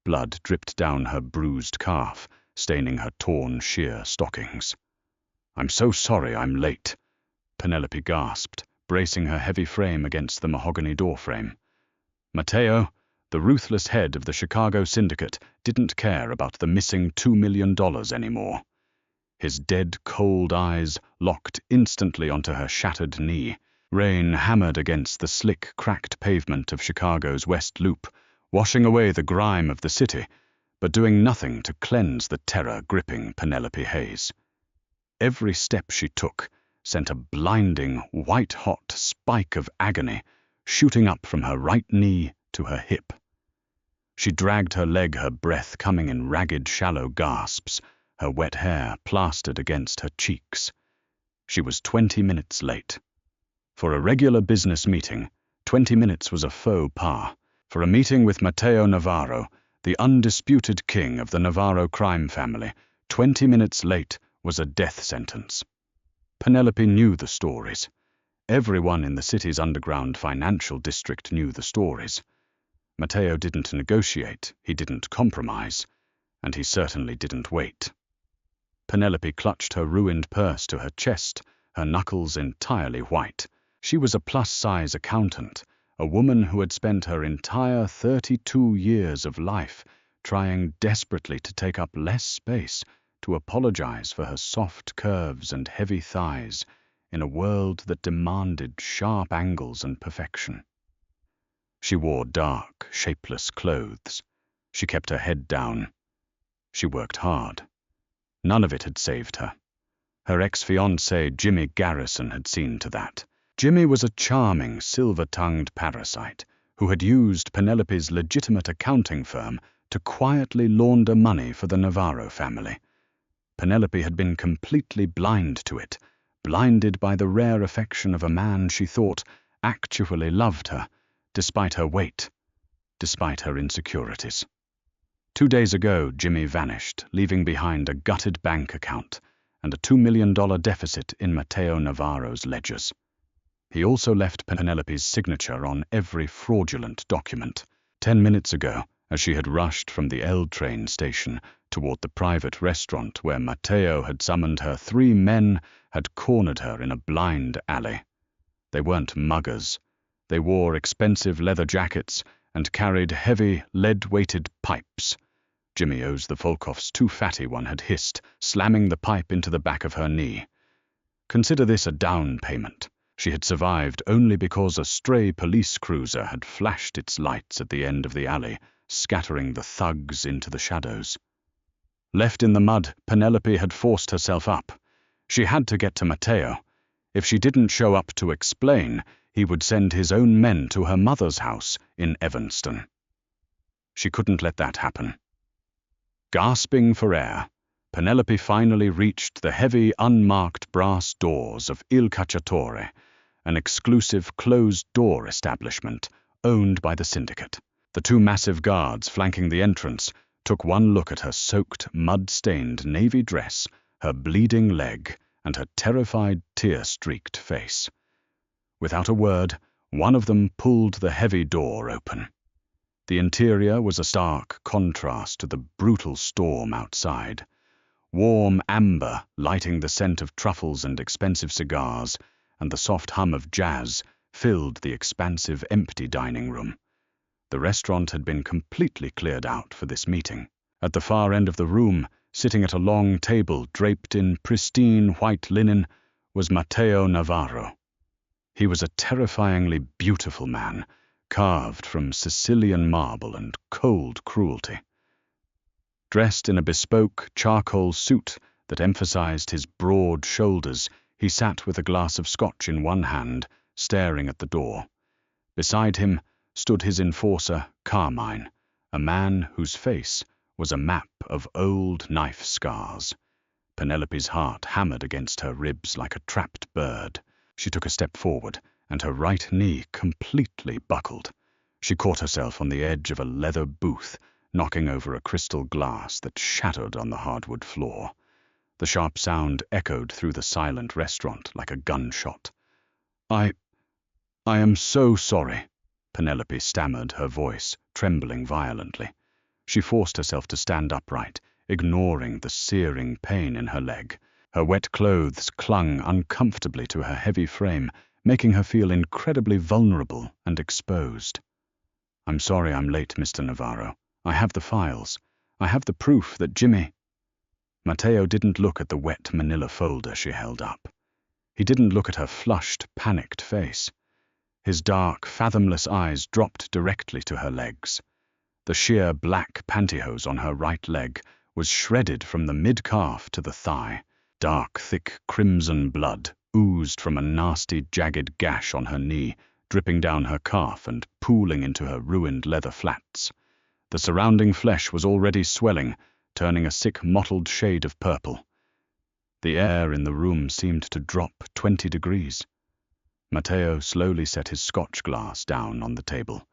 Blood dripped down her bruised calf, staining her torn sheer stockings. "I'm so sorry I'm late," Penelope gasped, bracing her heavy frame against the mahogany doorframe. Mateo, the ruthless head of the Chicago syndicate, didn't care about the missing $2 million anymore. His dead, cold eyes locked instantly onto her shattered knee. Rain hammered against the slick, cracked pavement of Chicago's West Loop, washing away the grime of the city, but doing nothing to cleanse the terror gripping Penelope Hayes. Every step she took sent a blinding, white-hot spike of agony shooting up from her right knee to her hip. She dragged her leg, her breath coming in ragged, shallow gasps, her wet hair plastered against her cheeks. She was 20 minutes late. For a regular business meeting, 20 minutes was a faux pas. For a meeting with Mateo Navarro, the undisputed king of the Navarro crime family, 20 minutes late was a death sentence. Penelope knew the stories. Everyone in the city's underground financial district knew the stories. Mateo didn't negotiate, he didn't compromise, and he certainly didn't wait. Penelope clutched her ruined purse to her chest, her knuckles entirely white. She was a plus-size accountant, a woman who had spent her entire 32 years of life trying desperately to take up less space, to apologize for her soft curves and heavy thighs in a world that demanded sharp angles and perfection. She wore dark, shapeless clothes. She kept her head down. She worked hard. None of it had saved her. Her ex-fiancé, Jimmy Garrison, had seen to that. Jimmy was a charming, silver-tongued parasite who had used Penelope's legitimate accounting firm to quietly launder money for the Navarro family. Penelope had been completely blind to it, blinded by the rare affection of a man she thought actually loved her, despite her weight, despite her insecurities. 2 days ago, Jimmy vanished, leaving behind a gutted bank account and a $2 million deficit in Mateo Navarro's ledgers. He also left Penelope's signature on every fraudulent document. 10 minutes ago, as she had rushed from the L train station toward the private restaurant where Mateo had summoned her, 3 men had cornered her in a blind alley. They weren't muggers. They wore expensive leather jackets and carried heavy, lead-weighted pipes. Jimmy owes the Volkoffs 2 fatty, one had hissed, slamming the pipe into the back of her knee. Consider this a down payment. She had survived only because a stray police cruiser had flashed its lights at the end of the alley, scattering the thugs into the shadows. Left in the mud, Penelope had forced herself up. She had to get to Mateo. If she didn't show up to explain, he would send his own men to her mother's house in Evanston. She couldn't let that happen. Gasping for air, Penelope finally reached the heavy, unmarked brass doors of Il Cacciatore, an exclusive closed-door establishment owned by the syndicate. The 2 massive guards flanking the entrance took one look at her soaked, mud-stained navy dress, her bleeding leg, and her terrified, tear-streaked face. Without a word, one of them pulled the heavy door open. The interior was a stark contrast to the brutal storm outside. Warm amber lighting the scent of truffles and expensive cigars, and the soft hum of jazz filled the expansive, empty dining room. The restaurant had been completely cleared out for this meeting. At the far end of the room, sitting at a long table draped in pristine white linen, was Mateo Navarro. He was a terrifyingly beautiful man, carved from Sicilian marble and cold cruelty. Dressed in a bespoke charcoal suit that emphasized his broad shoulders, he sat with a glass of scotch in one hand, staring at the door. Beside him stood his enforcer, Carmine, a man whose face was a map of old knife scars. Penelope's heart hammered against her ribs like a trapped bird. She took a step forward, and her right knee completely buckled. She caught herself on the edge of a leather booth, knocking over a crystal glass that shattered on the hardwood floor. The sharp sound echoed through the silent restaurant like a gunshot. I am so sorry," Penelope stammered, her voice trembling violently. She forced herself to stand upright, ignoring the searing pain in her leg. Her wet clothes clung uncomfortably to her heavy frame, making her feel incredibly vulnerable and exposed. "I'm sorry I'm late, Mr. Navarro. I have the files. I have the proof that Jimmy—" Mateo didn't look at the wet manila folder she held up. He didn't look at her flushed, panicked face. His dark, fathomless eyes dropped directly to her legs. The sheer black pantyhose on her right leg was shredded from the mid-calf to the thigh. Dark, thick crimson blood oozed from a nasty, jagged gash on her knee, dripping down her calf and pooling into her ruined leather flats. The surrounding flesh was already swelling, turning a sick, mottled shade of purple. The air in the room seemed to drop 20 degrees. Mateo slowly set his scotch glass down on the table.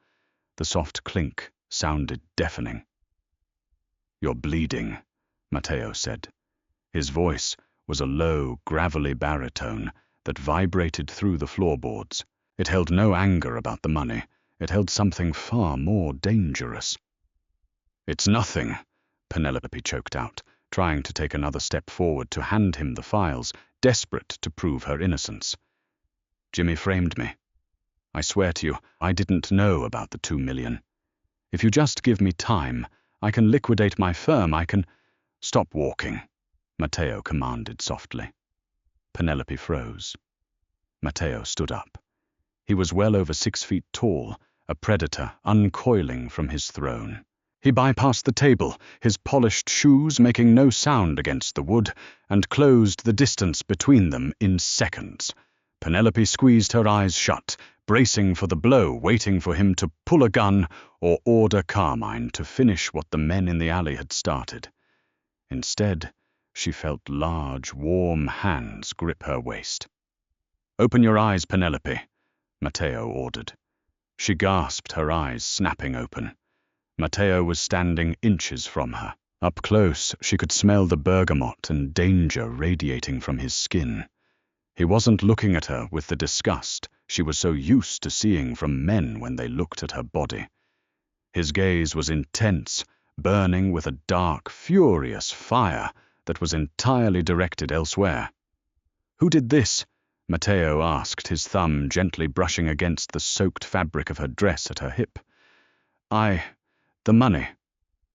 The soft clink sounded deafening. "You're bleeding," Mateo said. His voice was a low, gravelly baritone that vibrated through the floorboards. It held no anger about the money. It held something far more dangerous. "It's nothing," Penelope choked out, trying to take another step forward to hand him the files, desperate to prove her innocence. "Jimmy framed me. I swear to you, I didn't know about the 2 million. If you just give me time, I can liquidate my firm, I can—" "Stop walking," Mateo commanded softly. Penelope froze. Mateo stood up. He was well over 6 feet tall, a predator uncoiling from his throne. He bypassed the table, his polished shoes making no sound against the wood, and closed the distance between them in seconds. Penelope squeezed her eyes shut, bracing for the blow, waiting for him to pull a gun or order Carmine to finish what the men in the alley had started. Instead, she felt large, warm hands grip her waist. "Open your eyes, Penelope," Mateo ordered. She gasped, her eyes snapping open. Mateo was standing inches from her. Up close, she could smell the bergamot and danger radiating from his skin. He wasn't looking at her with the disgust she was so used to seeing from men when they looked at her body. His gaze was intense, burning with a dark, furious fire that was entirely directed elsewhere. "Who did this?" Mateo asked, his thumb gently brushing against the soaked fabric of her dress at her hip. The money."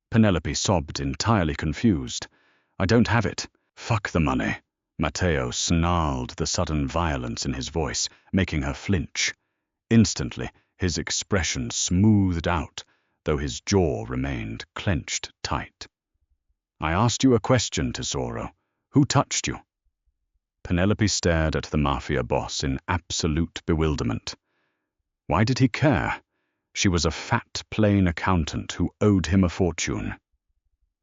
Penelope sobbed, entirely confused. "I don't have it." "Fuck the money." Mateo snarled, the sudden violence in his voice making her flinch. Instantly, his expression smoothed out, though his jaw remained clenched tight. "I asked you a question, Tesoro. Who touched you?" Penelope stared at the Mafia Boss in absolute bewilderment. Why did he care? She was a fat, plain accountant who owed him a fortune.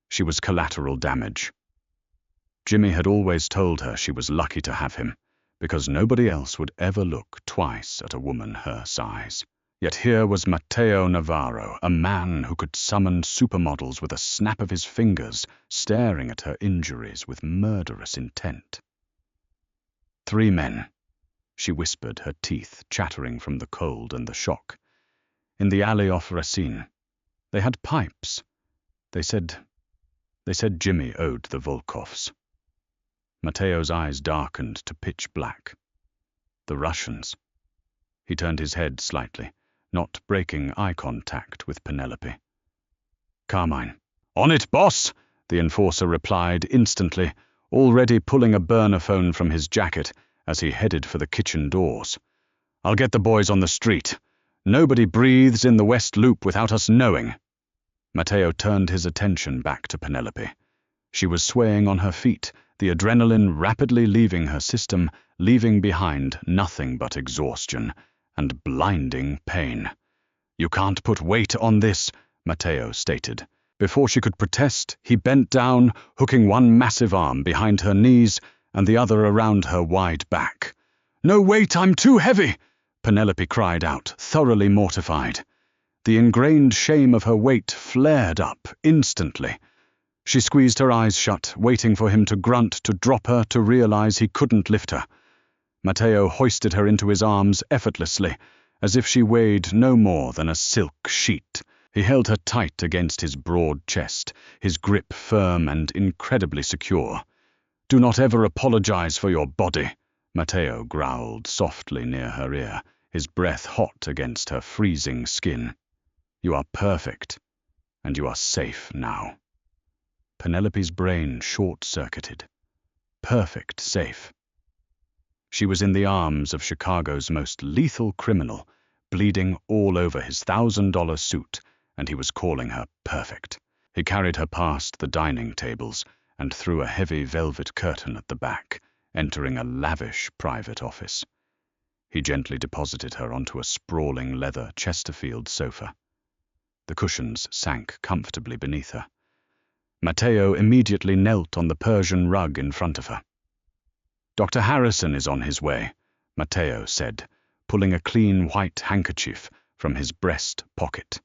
She was collateral damage. Jimmy had always told her she was lucky to have him, because nobody else would ever look twice at a woman her size. Yet here was Mateo Navarro, a man who could summon supermodels with a snap of his fingers, staring at her injuries with murderous intent. 3 men, she whispered, her teeth chattering from the cold and the shock. In the alley off Racine. They had pipes. They said Jimmy owed the Volkovs. Mateo's eyes darkened to pitch black. The Russians. He turned his head slightly, not breaking eye contact with Penelope. "Carmine." "On it, boss," the enforcer replied instantly, already pulling a burner phone from his jacket as he headed for the kitchen doors. "I'll get the boys on the street. Nobody breathes in the West Loop without us knowing." Mateo turned his attention back to Penelope. She was swaying on her feet, the adrenaline rapidly leaving her system, leaving behind nothing but exhaustion and blinding pain. "You can't put weight on this," Mateo stated. Before she could protest, he bent down, hooking one massive arm behind her knees and the other around her wide back. "No, wait, I'm too heavy!" Penelope cried out, thoroughly mortified. The ingrained shame of her weight flared up instantly. She squeezed her eyes shut, waiting for him to grunt, to drop her, to realize he couldn't lift her. Mateo hoisted her into his arms effortlessly, as if she weighed no more than a silk sheet. He held her tight against his broad chest, his grip firm and incredibly secure. "Do not ever apologize for your body," Matteo growled softly near her ear, his breath hot against her freezing skin. "You are perfect, and you are safe now." Penelope's brain short-circuited. Perfect safe. She was in the arms of Chicago's most lethal criminal, bleeding all over his $1,000 suit, and he was calling her perfect. He carried her past the dining tables and through a heavy velvet curtain at the back, entering a lavish private office. He gently deposited her onto a sprawling leather Chesterfield sofa. The cushions sank comfortably beneath her. Matteo immediately knelt on the Persian rug in front of her. "Dr. Harrison is on his way," Matteo said, pulling a clean white handkerchief from his breast pocket.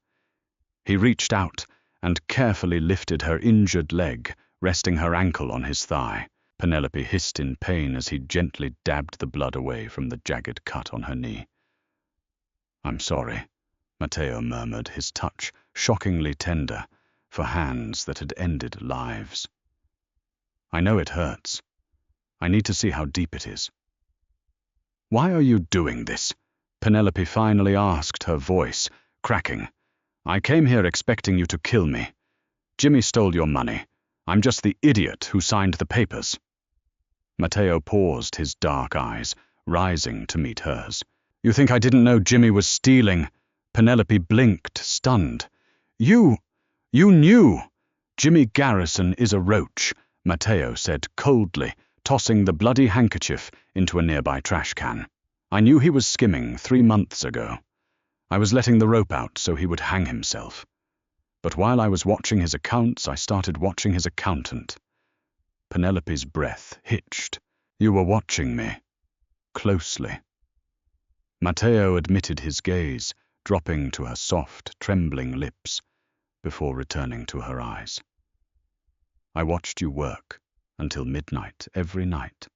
He reached out and carefully lifted her injured leg, resting her ankle on his thigh. Penelope hissed in pain as he gently dabbed the blood away from the jagged cut on her knee. "I'm sorry," Matteo murmured, his touch shockingly tender for hands that had ended lives. "I know it hurts. I need to see how deep it is." "Why are you doing this?" Penelope finally asked, her voice cracking. "I came here expecting you to kill me. Jimmy stole your money. I'm just the idiot who signed the papers." Matteo paused, his dark eyes rising to meet hers. "You think I didn't know Jimmy was stealing?" Penelope blinked, stunned. You knew!" "Jimmy Garrison is a roach," Matteo said coldly, tossing the bloody handkerchief into a nearby trash can. "I knew he was skimming 3 months ago. I was letting the rope out so he would hang himself. But while I was watching his accounts, I started watching his accountant." Penelope's breath hitched. "You were watching me. Closely." Matteo admitted his gaze, dropping to her soft, trembling lips, before returning to her eyes. "I watched you work until midnight every night.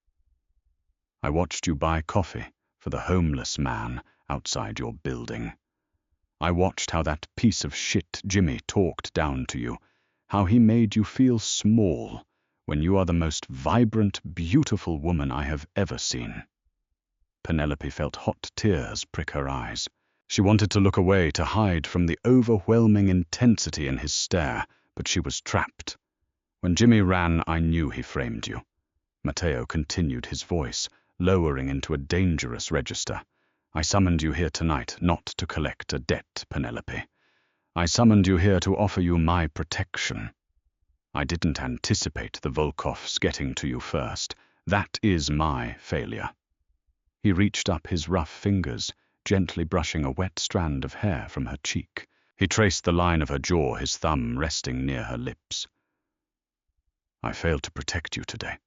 I watched you buy coffee for the homeless man outside your building. I watched how that piece of shit Jimmy talked down to you, how he made you feel small when you are the most vibrant, beautiful woman I have ever seen." Penelope felt hot tears prick her eyes. She wanted to look away to hide from the overwhelming intensity in his stare, but she was trapped. "When Jimmy ran, I knew he framed you." Matteo continued, his voice lowering into a dangerous register. "I summoned you here tonight not to collect a debt, Penelope. I summoned you here to offer you my protection. I didn't anticipate the Volkovs getting to you first. That is my failure." He reached up his rough fingers, gently brushing a wet strand of hair from her cheek. He traced the line of her jaw, his thumb resting near her lips. "I failed to protect you today."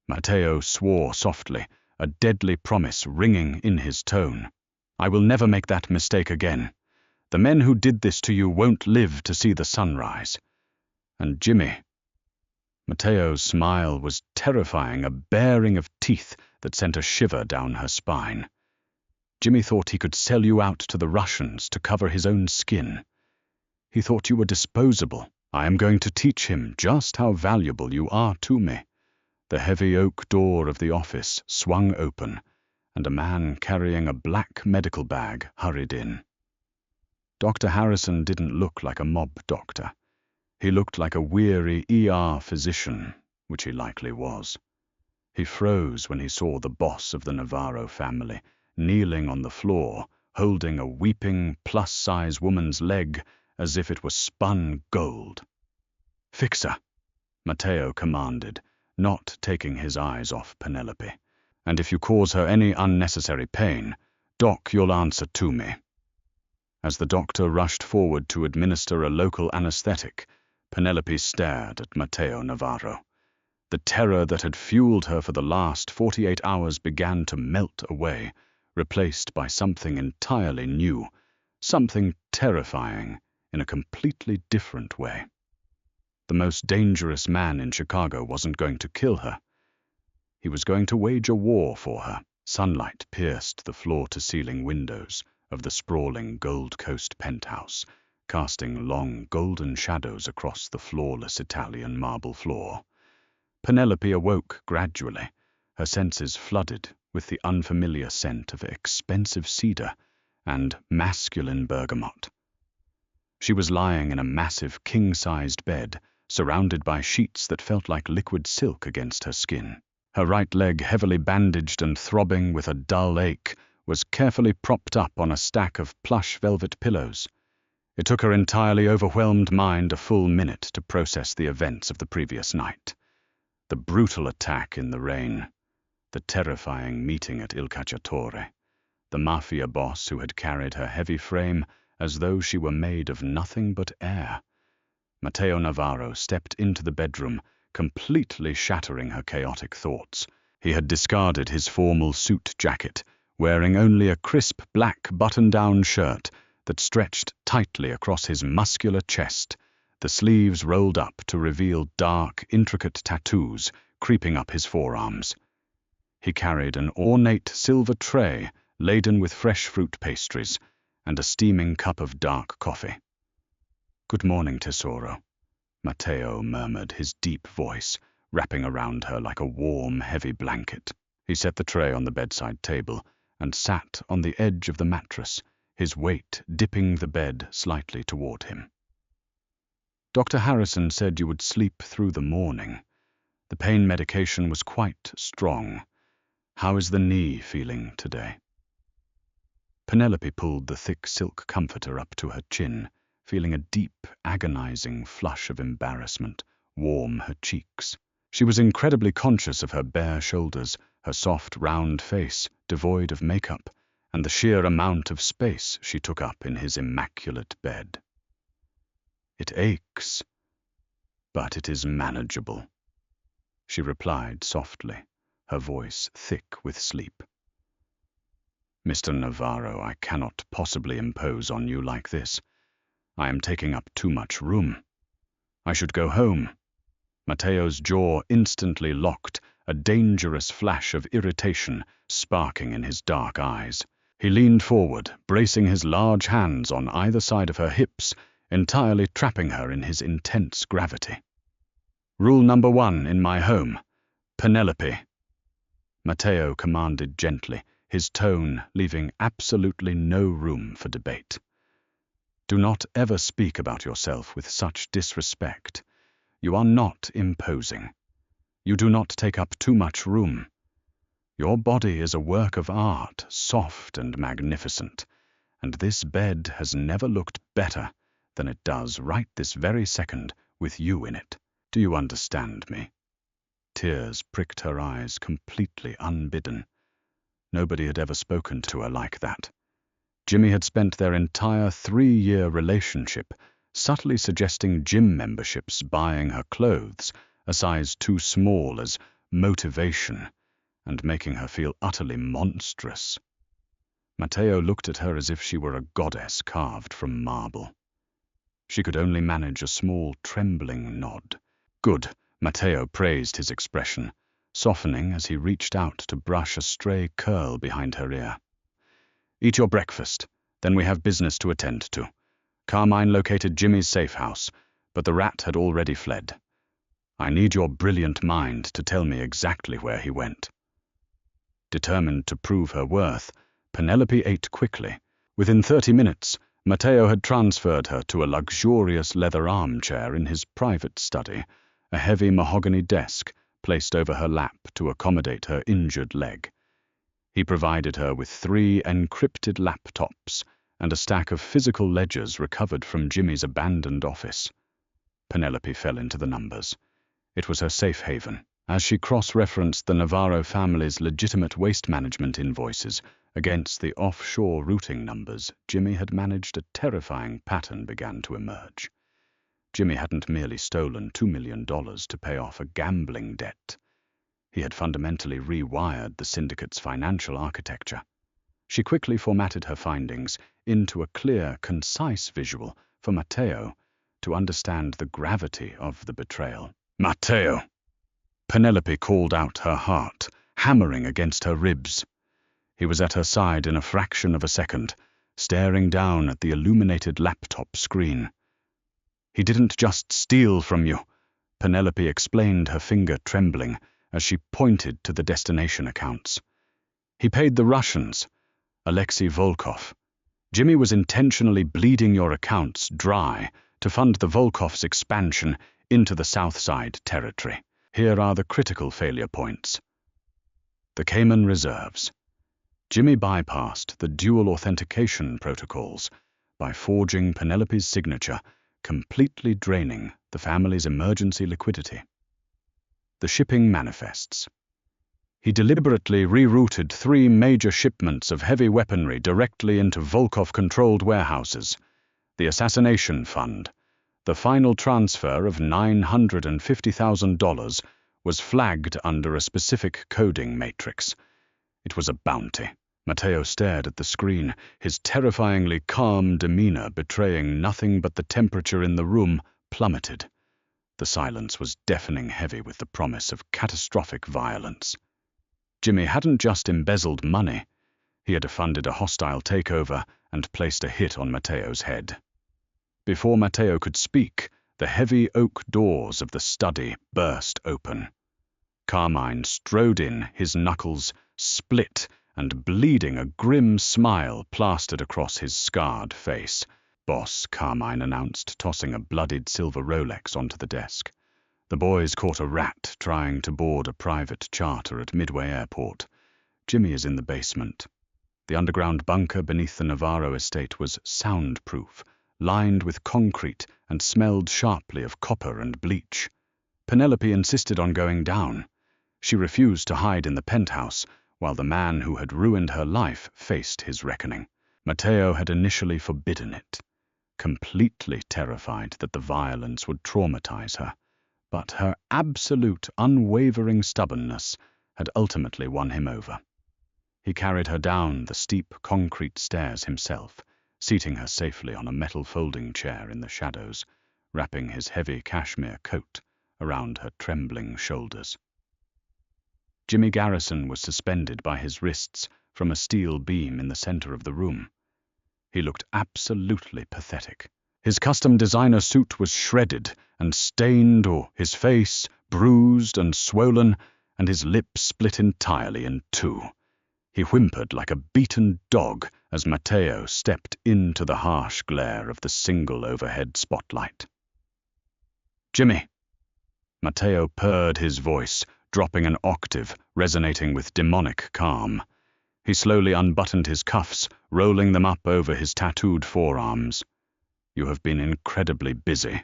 Matteo swore softly, a deadly promise ringing in his tone. "I will never make that mistake again. The men who did this to you won't live to see the sunrise. And Jimmy..." Matteo's smile was terrifying, a baring of teeth that sent a shiver down her spine. "Jimmy thought he could sell you out to the Russians to cover his own skin. He thought you were disposable. I am going to teach him just how valuable you are to me." The heavy oak door of the office swung open, and a man carrying a black medical bag hurried in. Dr. Harrison didn't look like a mob doctor. He looked like a weary ER physician, which he likely was. He froze when he saw the boss of the Navarro family kneeling on the floor, holding a weeping, plus-size woman's leg as if it were spun gold. "Fix her," Matteo commanded, not taking his eyes off Penelope. "And if you cause her any unnecessary pain, Doc, you'll answer to me." As the doctor rushed forward to administer a local anesthetic, Penelope stared at Matteo Navarro. The terror that had fueled her for the last 48 hours began to melt away, replaced by something entirely new, something terrifying in a completely different way. The most dangerous man in Chicago wasn't going to kill her. He was going to wage a war for her. Sunlight pierced the floor-to-ceiling windows of the sprawling Gold Coast penthouse, casting long golden shadows across the flawless Italian marble floor. Penelope awoke gradually, her senses flooded with the unfamiliar scent of expensive cedar and masculine bergamot. She was lying in a massive king-sized bed, surrounded by sheets that felt like liquid silk against her skin. Her right leg, heavily bandaged and throbbing with a dull ache, was carefully propped up on a stack of plush velvet pillows. It took her entirely overwhelmed mind a full minute to process the events of the previous night. The brutal attack in the rain, the terrifying meeting at Il Cacciatore, the mafia boss who had carried her heavy frame as though she were made of nothing but air. Matteo Navarro stepped into the bedroom, completely shattering her chaotic thoughts. He had discarded his formal suit jacket, wearing only a crisp black button-down shirt that stretched tightly across his muscular chest, the sleeves rolled up to reveal dark, intricate tattoos creeping up his forearms. He carried an ornate silver tray laden with fresh fruit pastries and a steaming cup of dark coffee. "Good morning, Tesoro," Matteo murmured, his deep voice wrapping around her like a warm, heavy blanket. He set the tray on the bedside table and sat on the edge of the mattress, his weight dipping the bed slightly toward him. "Dr. Harrison said you would sleep through the morning. The pain medication was quite strong. How is the knee feeling today?" Penelope pulled the thick silk comforter up to her chin, feeling a deep, agonizing flush of embarrassment warm her cheeks. She was incredibly conscious of her bare shoulders, her soft, round face, devoid of makeup, and the sheer amount of space she took up in his immaculate bed. "It aches, but it is manageable," she replied softly, her voice thick with sleep. "Mr. Navarro, I cannot possibly impose on you like this. I am taking up too much room. I should go home." Matteo's jaw instantly locked, a dangerous flash of irritation sparking in his dark eyes. He leaned forward, bracing his large hands on either side of her hips, entirely trapping her in his intense gravity. "Rule number 1 in my home, Penelope," Matteo commanded gently, his tone leaving absolutely no room for debate. "Do not ever speak about yourself with such disrespect. You are not imposing. You do not take up too much room. Your body is a work of art, soft and magnificent, and this bed has never looked better than it does right this very second with you in it. Do you understand me?" Tears pricked her eyes completely unbidden. Nobody had ever spoken to her like that. Jimmy had spent their entire 3-year relationship subtly suggesting gym memberships, buying her clothes a size too small as motivation, and making her feel utterly monstrous. Matteo looked at her as if she were a goddess carved from marble. She could only manage a small, trembling nod. "Good," Matteo praised his expression, softening as he reached out to brush a stray curl behind her ear. "Eat your breakfast, then we have business to attend to." Carmine located Jimmy's safe house, but the rat had already fled. "I need your brilliant mind to tell me exactly where he went." Determined to prove her worth, Penelope ate quickly. Within 30 minutes, Matteo had transferred her to a luxurious leather armchair in his private study, a heavy mahogany desk placed over her lap to accommodate her injured leg. He provided her with 3 encrypted laptops and a stack of physical ledgers recovered from Jimmy's abandoned office. Penelope fell into the numbers. It was her safe haven. As she cross-referenced the Navarro family's legitimate waste management invoices against the offshore routing numbers, Jimmy had managed a terrifying pattern began to emerge. Jimmy hadn't merely stolen $2 million to pay off a gambling debt. He had fundamentally rewired the syndicate's financial architecture. She quickly formatted her findings into a clear, concise visual for Matteo to understand the gravity of the betrayal. "Matteo!" Penelope called out, her heart hammering against her ribs. He was at her side in a fraction of a second, staring down at the illuminated laptop screen. "He didn't just steal from you," Penelope explained, her finger trembling as she pointed to the destination accounts. "He paid the Russians, Alexei Volkov. Jimmy was intentionally bleeding your accounts dry to fund the Volkov's expansion into the Southside territory. Here are the critical failure points. The Cayman Reserves. Jimmy bypassed the dual authentication protocols by forging Penelope's signature, completely draining the family's emergency liquidity. The shipping manifests. He deliberately rerouted 3 major shipments of heavy weaponry directly into Volkov-controlled warehouses. The assassination fund. The final transfer of $950,000 was flagged under a specific coding matrix. It was a bounty. Matteo stared at the screen, his terrifyingly calm demeanor betraying nothing but the temperature in the room plummeted. The silence was deafening heavy with the promise of catastrophic violence. Jimmy hadn't just embezzled money. He had funded a hostile takeover and placed a hit on Matteo's head. Before Matteo could speak, the heavy oak doors of the study burst open. Carmine strode in, his knuckles split and bleeding, a grim smile plastered across his scarred face. "Boss," Carmine announced, tossing a bloodied silver Rolex onto the desk. "The boys caught a rat trying to board a private charter at Midway Airport. Jimmy is in the basement." The underground bunker beneath the Navarro estate was soundproof, lined with concrete, and smelled sharply of copper and bleach. Penelope insisted on going down. She refused to hide in the penthouse, while the man who had ruined her life faced his reckoning. Matteo had initially forbidden it, completely terrified that the violence would traumatize her, but her absolute, unwavering stubbornness had ultimately won him over. He carried her down the steep concrete stairs himself, seating her safely on a metal folding chair in the shadows, wrapping his heavy cashmere coat around her trembling shoulders. Jimmy Garrison was suspended by his wrists from a steel beam in the center of the room. He looked absolutely pathetic. His custom designer suit was shredded and stained, his face bruised and swollen, and his lips split entirely in 2. He whimpered like a beaten dog as Matteo stepped into the harsh glare of the single overhead spotlight. "Jimmy!" Matteo purred his voice, dropping an octave, resonating with demonic calm. He slowly unbuttoned his cuffs, rolling them up over his tattooed forearms. "You have been incredibly busy."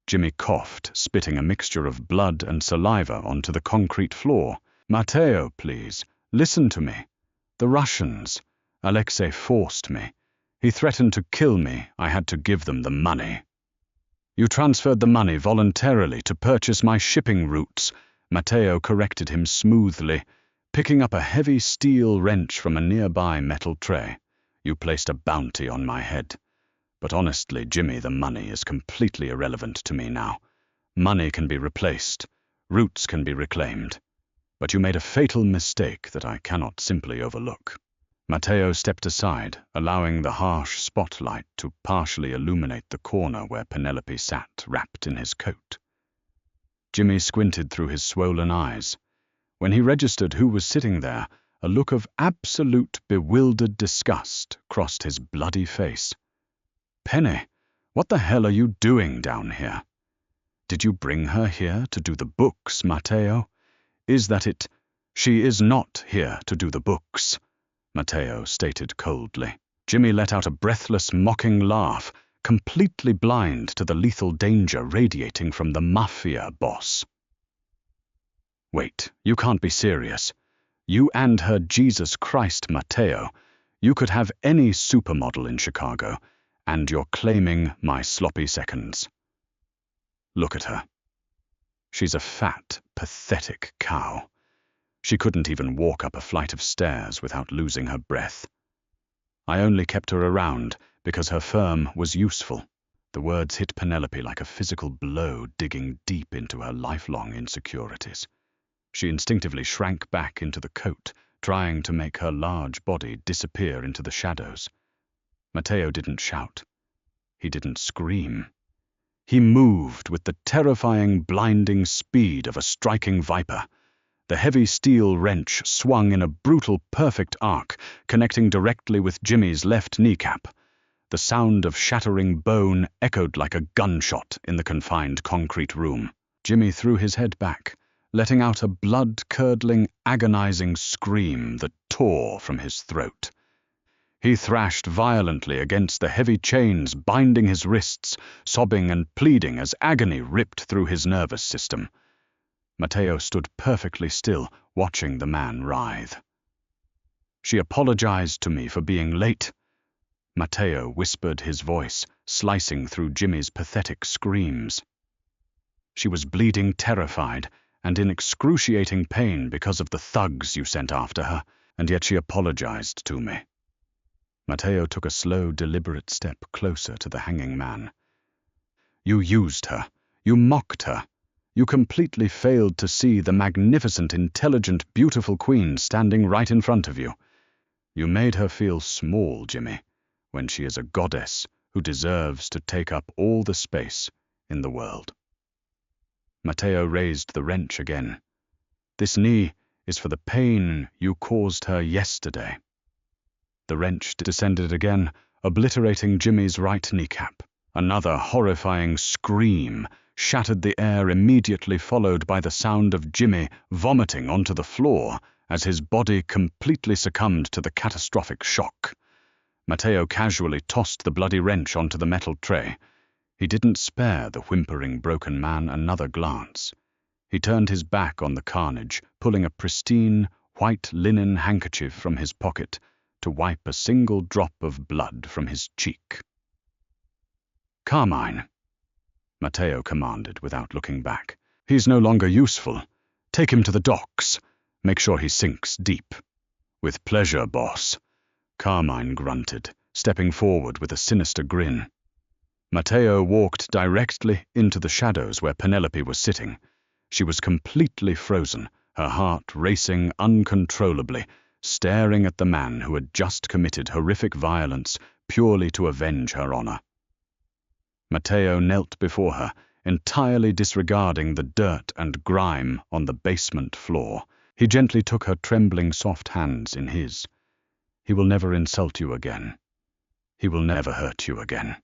Jimmy coughed, spitting a mixture of blood and saliva onto the concrete floor. "Matteo, please, listen to me. The Russians. Alexei forced me. He threatened to kill me. I had to give them the money." "You transferred the money voluntarily to purchase my shipping routes," Matteo corrected him smoothly, picking up a heavy steel wrench from a nearby metal tray. "You placed a bounty on my head. But honestly, Jimmy, the money is completely irrelevant to me now. Money can be replaced. Routes can be reclaimed. But you made a fatal mistake that I cannot simply overlook." Matteo stepped aside, allowing the harsh spotlight to partially illuminate the corner where Penelope sat, wrapped in his coat. Jimmy squinted through his swollen eyes. When he registered who was sitting there, a look of absolute bewildered disgust crossed his bloody face. "Penny, what the hell are you doing down here?" "Did you bring her here to do the books, Matteo? Is that it?" "She is not here to do the books," Matteo stated coldly. Jimmy let out a breathless, mocking laugh, completely blind to the lethal danger radiating from the Mafia Boss. "Wait, you can't be serious. You and her, Jesus Christ, Matteo. You could have any supermodel in Chicago, and you're claiming my sloppy seconds. Look at her. She's a fat, pathetic cow. She couldn't even walk up a flight of stairs without losing her breath. I only kept her around because her firm was useful." The words hit Penelope like a physical blow, digging deep into her lifelong insecurities. She instinctively shrank back into the coat, trying to make her large body disappear into the shadows. Matteo didn't shout. He didn't scream. He moved with the terrifying, blinding speed of a striking viper. The heavy steel wrench swung in a brutal, perfect arc, connecting directly with Jimmy's left kneecap. The sound of shattering bone echoed like a gunshot in the confined concrete room. Jimmy threw his head back, letting out a blood-curdling, agonizing scream that tore from his throat. He thrashed violently against the heavy chains binding his wrists, sobbing and pleading as agony ripped through his nervous system. Matteo stood perfectly still, watching the man writhe. "She apologized to me for being late," Matteo whispered, his voice slicing through Jimmy's pathetic screams. "She was bleeding, terrified, and in excruciating pain because of the thugs you sent after her, and yet she apologized to me." Matteo took a slow, deliberate step closer to the hanging man. "You used her. You mocked her. You completely failed to see the magnificent, intelligent, beautiful queen standing right in front of you. You made her feel small, Jimmy, when she is a goddess who deserves to take up all the space in the world." Matteo raised the wrench again. "This knee is for the pain you caused her yesterday." The wrench descended again, obliterating Jimmy's right kneecap. Another horrifying scream shattered the air, immediately followed by the sound of Jimmy vomiting onto the floor as his body completely succumbed to the catastrophic shock. Matteo casually tossed the bloody wrench onto the metal tray. He didn't spare the whimpering broken man another glance. He turned his back on the carnage, pulling a pristine, white linen handkerchief from his pocket to wipe a single drop of blood from his cheek. "Carmine," Matteo commanded without looking back. "He's no longer useful. Take him to the docks. Make sure he sinks deep." "With pleasure, boss," Carmine grunted, stepping forward with a sinister grin. Matteo walked directly into the shadows where Penelope was sitting. She was completely frozen, her heart racing uncontrollably, staring at the man who had just committed horrific violence purely to avenge her honor. Matteo knelt before her, entirely disregarding the dirt and grime on the basement floor. He gently took her trembling soft hands in his. "He will never insult you again. He will never hurt you again,"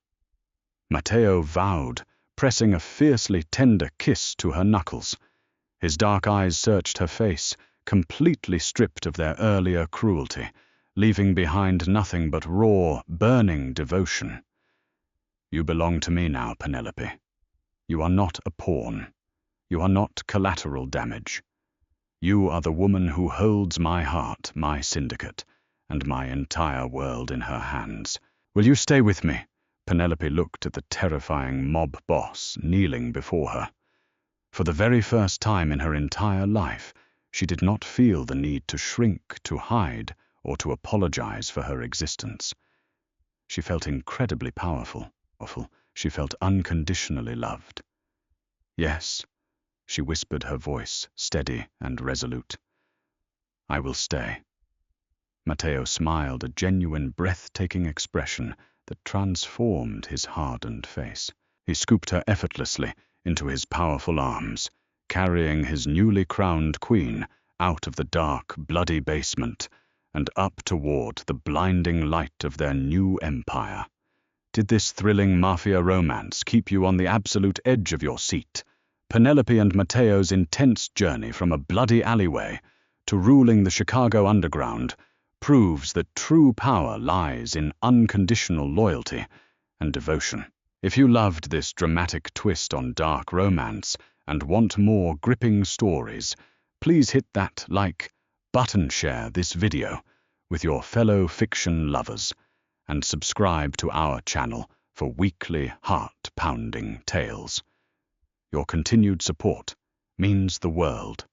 Matteo vowed, pressing a fiercely tender kiss to her knuckles. His dark eyes searched her face, completely stripped of their earlier cruelty, leaving behind nothing but raw, burning devotion. "You belong to me now, Penelope. You are not a pawn. You are not collateral damage. You are the woman who holds my heart, my syndicate, and my entire world in her hands. Will you stay with me?" Penelope looked at the terrifying mob boss kneeling before her. For the very first time in her entire life, she did not feel the need to shrink, to hide, or to apologize for her existence. She felt incredibly powerful. She felt unconditionally loved. "Yes," she whispered, her voice steady and resolute. "I will stay." Matteo smiled, a genuine, breathtaking expression that transformed his hardened face. He scooped her effortlessly into his powerful arms, carrying his newly crowned queen out of the dark, bloody basement and up toward the blinding light of their new empire. Did this thrilling mafia romance keep you on the absolute edge of your seat? Penelope and Matteo's intense journey from a bloody alleyway to ruling the Chicago underground proves that true power lies in unconditional loyalty and devotion. If you loved this dramatic twist on dark romance and want more gripping stories, please hit that like button, share this video with your fellow fiction lovers, and subscribe to our channel for weekly heart-pounding tales. Your continued support means the world